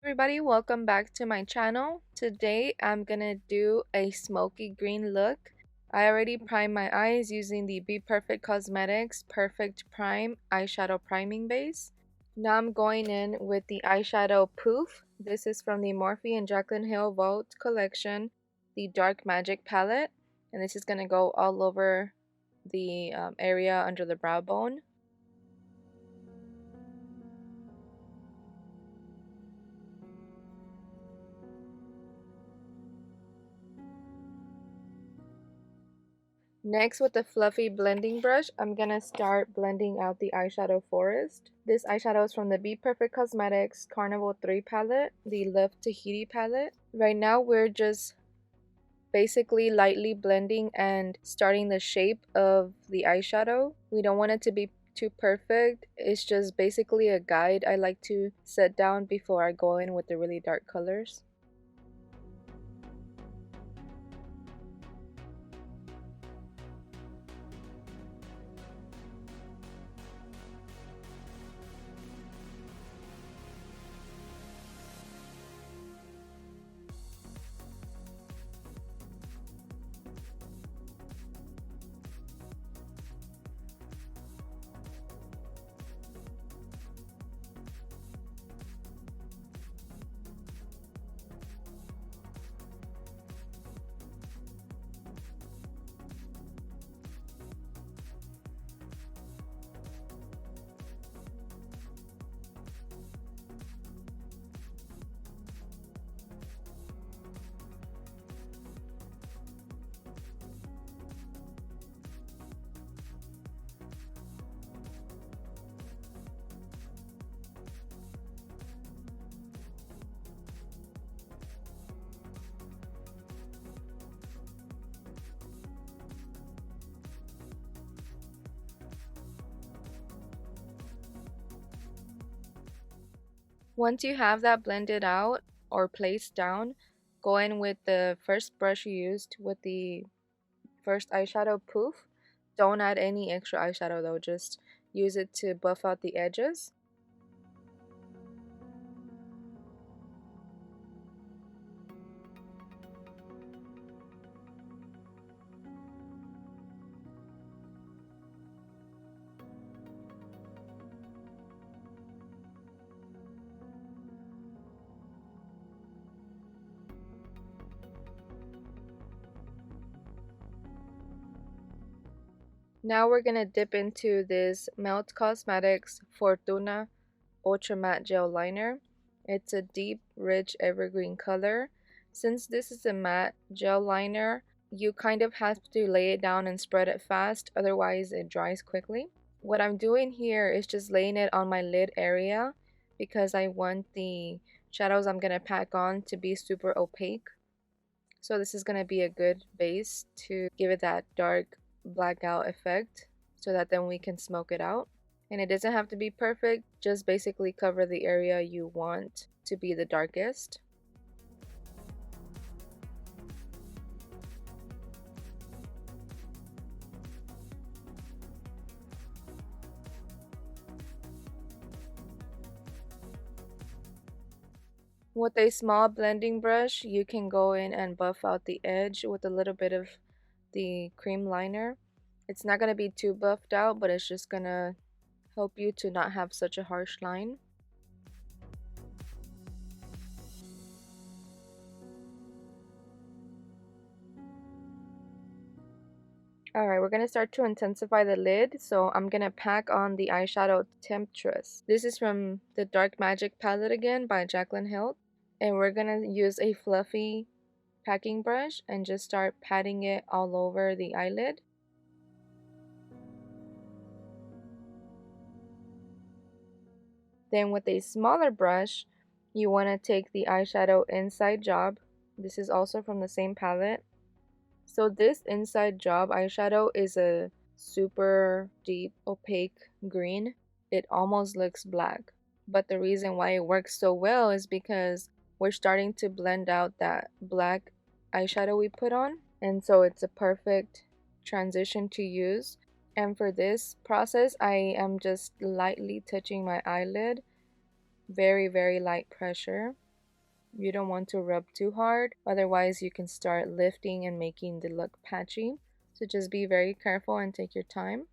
Everybody, welcome back to my channel. Today I'm gonna do a smoky green look. I already primed my eyes using the BPerfect Cosmetics Perfect Prime eyeshadow priming base. Now I'm going in with the eyeshadow Poof. This is from the Morphe and Jaclyn Hill Vault collection, the Dark Magic palette, and this is gonna go all over the area under the brow bone. Next, with the fluffy blending brush, I'm gonna start blending out the eyeshadow forest. This eyeshadow is from the BPerfect Cosmetics Carnival 3 palette, the Love Tahiti palette. Right now, we're just basically lightly blending and starting the shape of the eyeshadow. We don't want it to be too perfect. It's just basically a guide I like to set down before I go in with the really dark colors. Once you have that blended out or placed down, go in with the first brush you used with the first eyeshadow Poof. Don't add any extra eyeshadow though, just use it to buff out the edges. Now we're gonna dip into this Melt Cosmetics Fortuna Ultra Matte Gel Liner. It's a deep, rich evergreen color. Since this is a matte gel liner, you kind of have to lay it down and spread it fast, otherwise it dries quickly. What I'm doing here is just laying it on my lid area because I want the shadows I'm gonna pack on to be super opaque. So this is gonna be a good base to give it that dark blackout effect so that then we can smoke it out. And it doesn't have to be perfect, just basically cover the area you want to be the darkest. With a small blending brush, you can go in and buff out the edge with a little bit of the cream liner. It's not going to be too buffed out, but it's just going to help you to not have such a harsh line. Alright, we're going to start to intensify the lid, so I'm going to pack on the eyeshadow Temptress. This is from the Dark Magic palette again by Jaclyn Hill. And we're going to use a fluffy packing brush and just start patting it all over the eyelid. Then with a smaller brush, you want to take the eyeshadow Inside Job. This is also from the same palette. So this Inside Job eyeshadow is a super deep opaque green. It almost looks black. But the reason why it works so well is because we're starting to blend out that black eyeshadow we put on. And so it's a perfect transition to use. And for this process, I am just lightly touching my eyelid. Very, very light pressure. You don't want to rub too hard, otherwise you can start lifting and making the look patchy. So just be very careful and take your time.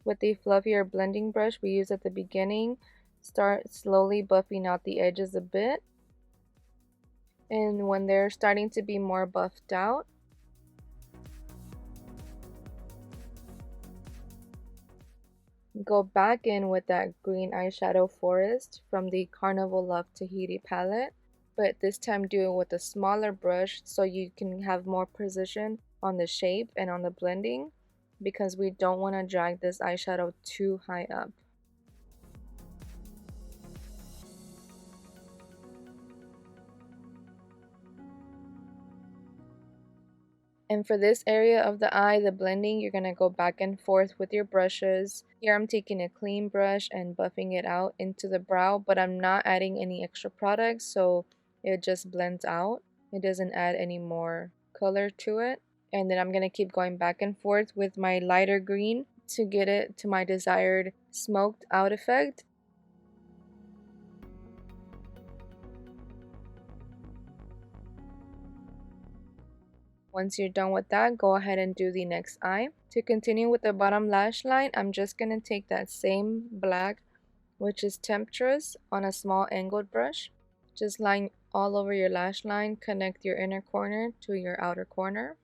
With the fluffier blending brush we use at the beginning, start slowly buffing out the edges a bit. And when they're starting to be more buffed out, go back in with that green eyeshadow Forest from the Carnival Love Tahiti palette, but this time do it with a smaller brush so you can have more precision on the shape and on the blending, because we don't want to drag this eyeshadow too high up. And for this area of the eye, the blending, you're going to go back and forth with your brushes. Here I'm taking a clean brush and buffing it out into the brow, but I'm not adding any extra products, so it just blends out. It doesn't add any more color to it. And then I'm going to keep going back and forth with my lighter green to get it to my desired smoked out effect. Once you're done with that, go ahead and do the next eye. To continue with the bottom lash line, I'm just going to take that same black, which is Temptress, on a small angled brush. Just line all over your lash line, connect your inner corner to your outer corner.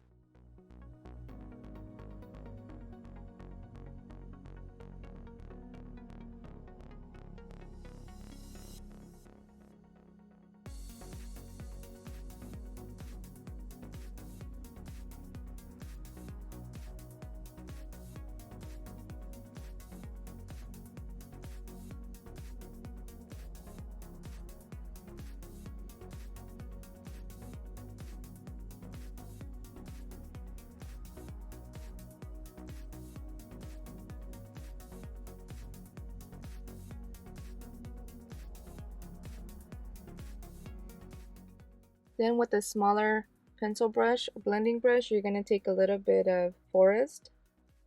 Then with a smaller pencil brush, blending brush, you're going to take a little bit of Forest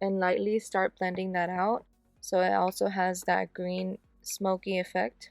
and lightly start blending that out, so it also has that green smoky effect.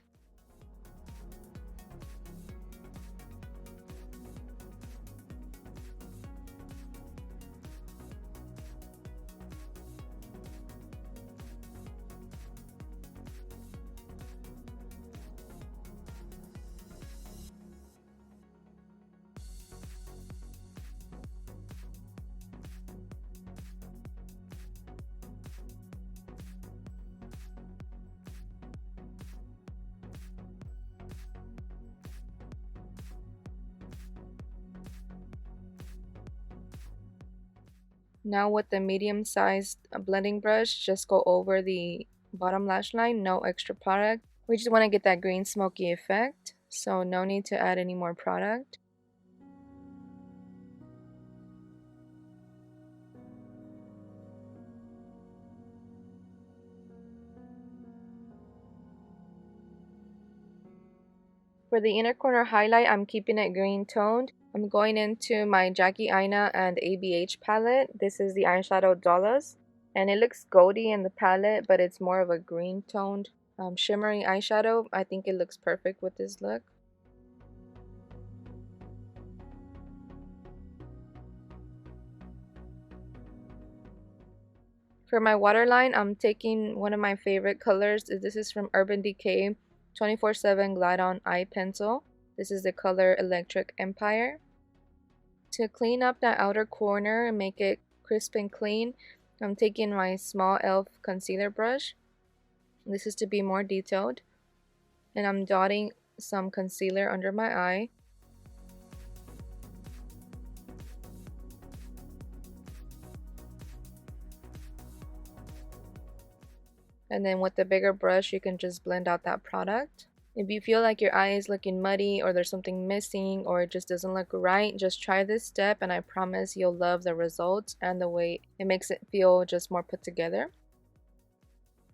Now with the medium-sized blending brush, just go over the bottom lash line, no extra product. We just want to get that green smoky effect, so no need to add any more product. For the inner corner highlight, I'm keeping it green toned. I'm going into my Jackie Aina and ABH palette. This is the eyeshadow Dollars, and it looks goldy in the palette, but it's more of a green toned shimmery eyeshadow. I think it looks perfect with this look. For my waterline, I'm taking one of my favorite colors. This is from Urban Decay 24/7 Glide On Eye Pencil. This is the color Electric Empire. To clean up that outer corner and make it crisp and clean, I'm taking my small e.l.f. concealer brush. This is to be more detailed. And I'm dotting some concealer under my eye. And then with the bigger brush, you can just blend out that product. If you feel like your eye is looking muddy or there's something missing or it just doesn't look right, just try this step and I promise you'll love the results and the way it makes it feel just more put together.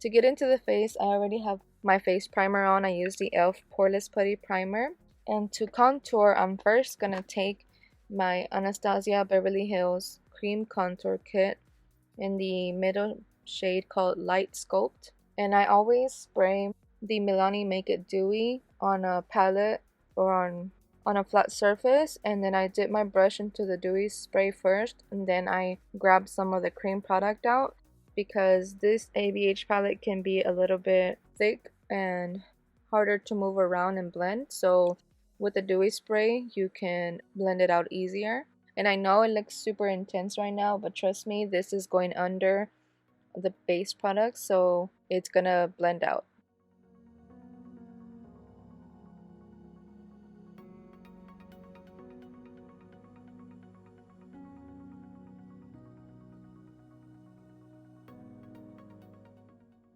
To get into the face, I already have my face primer on. I use the e.l.f. Poreless Putty Primer. And to contour, I'm first going to take my Anastasia Beverly Hills Cream Contour Kit in the middle shade called Light Sculpt. And I always spray the Milani Make It Dewy on a palette or on a flat surface, and then I dip my brush into the dewy spray first, and then I grab some of the cream product out because this ABH palette can be a little bit thick and harder to move around and blend. So with the dewy spray, you can blend it out easier. And I know it looks super intense right now, but trust me, this is going under the base product, so it's gonna blend out.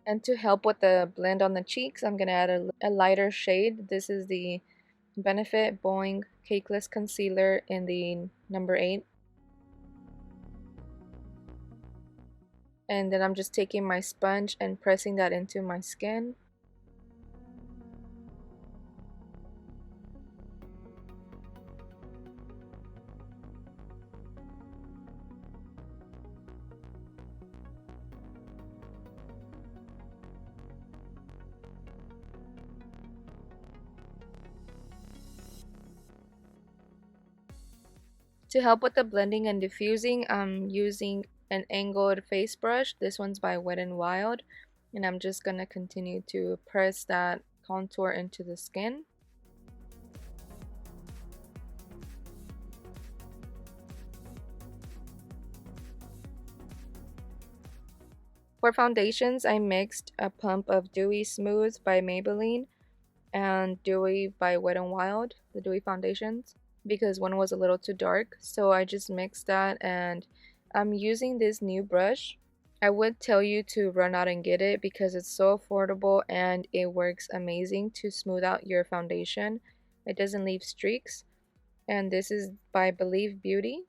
And to help with the blend on the cheeks, I'm gonna add a lighter shade. This is the Benefit Boing Cakeless Concealer in the number 8. And then I'm just taking my sponge and pressing that into my skin. To help with the blending and diffusing, I'm using an angled face brush. This one's by Wet n Wild, and I'm just gonna continue to press that contour into the skin. For foundations, I mixed a pump of Dewy Smooth by Maybelline and Dewy by Wet n Wild, the Dewy foundations, because one was a little too dark. So I just mixed that, and I'm using this new brush. I would tell you to run out and get it because it's so affordable and it works amazing to smooth out your foundation. It doesn't leave streaks. And this is by Believe Beauty.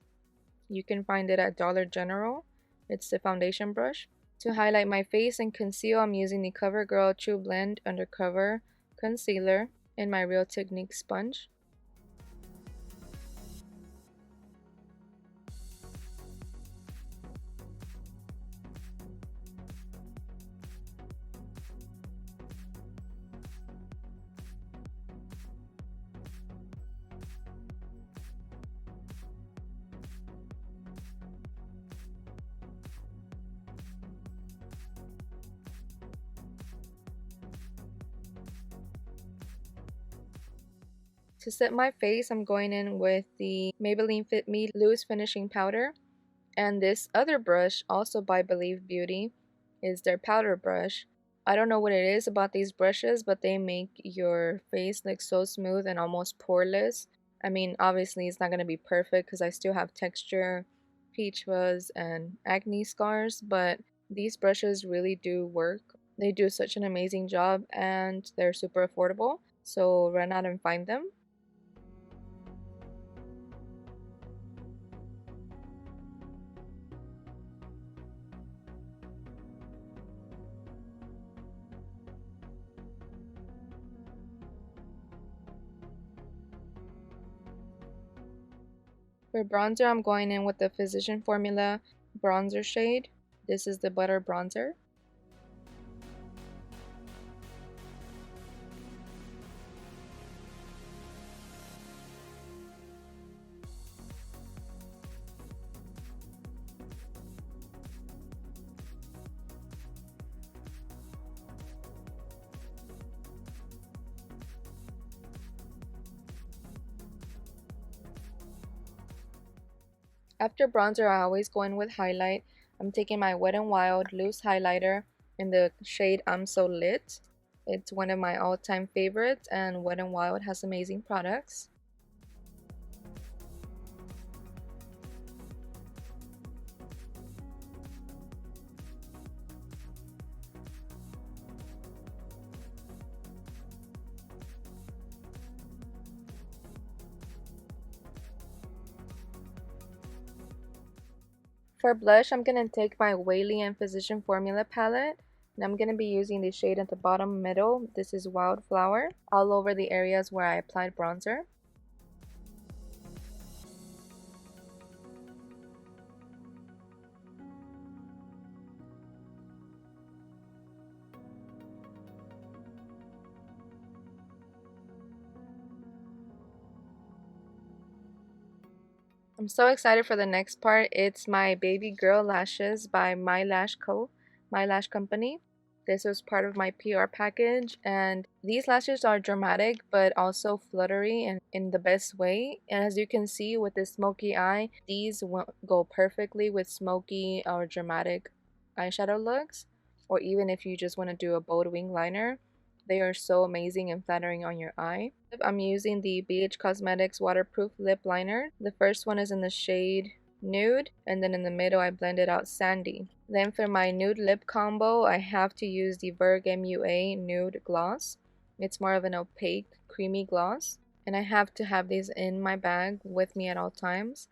You can find it at Dollar General. It's the foundation brush. To highlight my face and conceal, I'm using the CoverGirl True Blend Undercover Concealer in my Real Technique sponge. To set my face, I'm going in with the Maybelline Fit Me Loose Finishing Powder. And this other brush, also by Believe Beauty, is their powder brush. I don't know what it is about these brushes, but they make your face look so smooth and almost poreless. I mean, obviously it's not going to be perfect because I still have texture, peach fuzz, and acne scars, but these brushes really do work. They do such an amazing job and they're super affordable, so run out and find them. For bronzer, I'm going in with the Physician Formula bronzer shade. This is the Butter Bronzer. After bronzer, I always go in with highlight. I'm taking my Wet n Wild loose highlighter in the shade I'm So Lit. It's one of my all-time favorites, and Wet n Wild has amazing products. For blush, I'm going to take my Whaley and Physician Formula palette, And I'm going to be using the shade at the bottom middle. This is Wildflower, all over the areas where I applied bronzer. I'm so excited for the next part. It's my baby girl lashes by My Lash Co, My Lash Company. This was part of my PR package, and these lashes are dramatic but also fluttery and in the best way. And as you can see with this smoky eye, these will go perfectly with smoky or dramatic eyeshadow looks, or even if you just want to do a bold wing liner. They are so amazing and flattering on your eye. I'm using the BH Cosmetics waterproof lip liner. The first one is in the shade Nude, and then in the middle I blended out Sandy. Then for my nude lip combo, I have to use the Verg MUA Nude Gloss. It's more of an opaque, creamy gloss, and I have to have these in my bag with me at all times.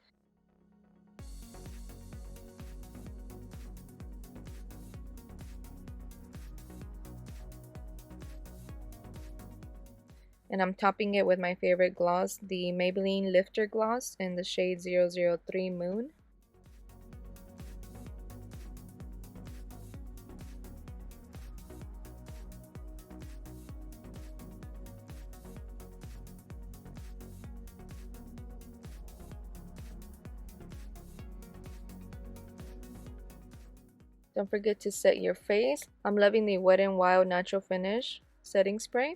And I'm topping it with my favorite gloss, the Maybelline Lifter Gloss in the shade 003 Moon. Don't forget to set your face. I'm loving the Wet n Wild Natural Finish setting spray.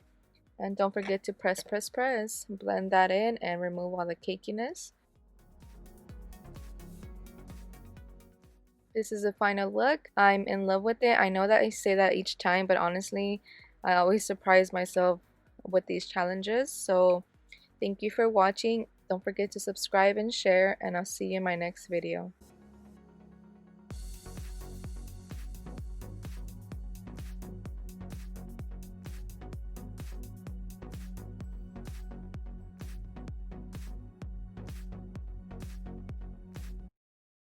And don't forget to press, press, press. Blend that in and remove all the cakiness. This is the final look. I'm in love with it. I know that I say that each time, but honestly, I always surprise myself with these challenges. So thank you for watching. Don't forget to subscribe and share, and I'll see you in my next video.